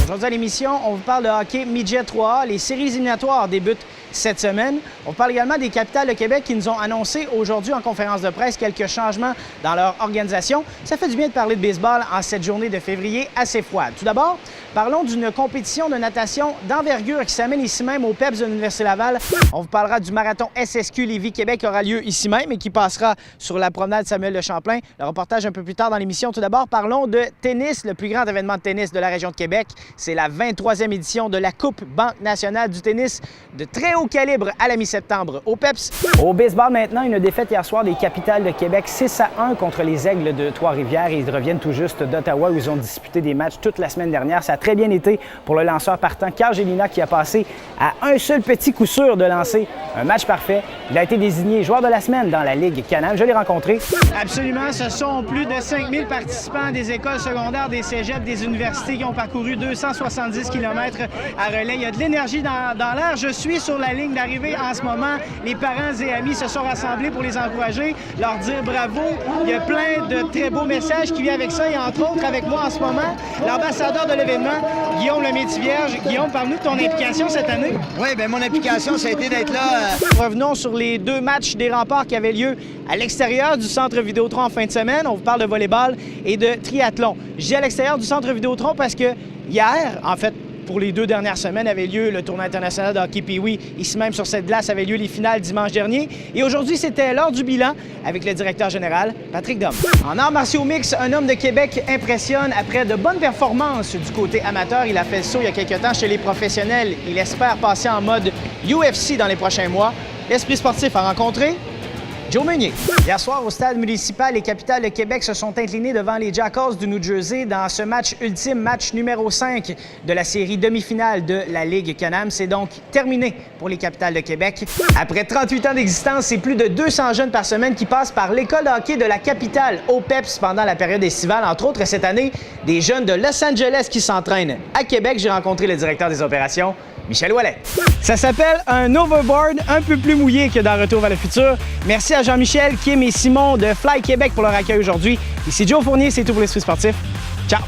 Aujourd'hui à l'émission, on vous parle de hockey Midget 3A. Les séries éliminatoires débutent cette semaine. On parle également des Capitales de Québec qui nous ont annoncé aujourd'hui en conférence de presse quelques changements dans leur organisation. Ça fait du bien de parler de baseball en cette journée de février assez froide. Tout d'abord, parlons d'une compétition de natation d'envergure qui s'amène ici même au PEPS de l'Université Laval. On vous parlera du marathon SSQ Lévis-Québec qui aura lieu ici même et qui passera sur la promenade Samuel de Champlain. Le reportage un peu plus tard dans l'émission. Tout d'abord, parlons de tennis, le plus grand événement de tennis de la région de Québec. C'est la 23e édition de la Coupe Banque nationale du tennis de très haut calibre à la mi-septembre au PEPS. Au baseball maintenant, une défaite hier soir des Capitales de Québec 6-1 contre les Aigles de Trois-Rivières. Ils reviennent tout juste d'Ottawa où ils ont disputé des matchs toute la semaine dernière. Ça a très bien été pour le lanceur partant Carl Gélina qui a passé à un seul petit coup sûr de lancer un match parfait. Il a été désigné joueur de la semaine dans la Ligue Can-Am. Je l'ai rencontré. Absolument, ce sont plus de 5000 participants des écoles secondaires, des cégeps, des universités qui ont parcouru 270 km à relais. Il y a de l'énergie dans l'air. Je suis sur la ligne d'arrivée en ce moment. Les parents et amis se sont rassemblés pour les encourager, leur dire bravo. Il y a plein de très beaux messages qui viennent avec ça. Et entre autres, avec moi en ce moment, l'ambassadeur de l'événement, Guillaume Lemaitre-Vierge. Guillaume, parle-nous de ton implication cette année. Oui, bien, mon implication, ça a été d'être là. Revenons sur les deux matchs des Remparts qui avaient lieu à l'extérieur du Centre Vidéotron en fin de semaine. On vous parle de volleyball et de triathlon. Je dis à l'extérieur du Centre Vidéotron parce que hier, en fait, pour les 2 dernières semaines, avait lieu le tournoi international de hockey Pee-Wee. Ici même, sur cette glace, avaient lieu les finales dimanche dernier. Et aujourd'hui, c'était l'heure du bilan avec le directeur général, Patrick Dom. En arts martiaux mix, un homme de Québec impressionne après de bonnes performances du côté amateur. Il a fait le saut il y a quelques temps chez les professionnels. Il espère passer en mode UFC dans les prochains mois. L'Esprit sportif a rencontré Joe Meunier. Hier soir, au stade municipal, les Capitales de Québec se sont inclinés devant les Jackals du New Jersey dans ce match ultime, match numéro 5 de la série demi-finale de la Ligue Can-Am. C'est donc terminé pour les Capitales de Québec. Après 38 ans d'existence, c'est plus de 200 jeunes par semaine qui passent par l'école de hockey de la capitale au PEPS pendant la période estivale. Entre autres, cette année, des jeunes de Los Angeles qui s'entraînent à Québec. J'ai rencontré le directeur des opérations, Michel Ouellet. Ça s'appelle un overboard un peu plus mouillé que dans Retour vers le futur. Merci à Jean-Michel, Kim et Simon de Fly Québec pour leur accueil aujourd'hui. Ici Joe Fournier, c'est tout pour l'Esprit sportif. Ciao!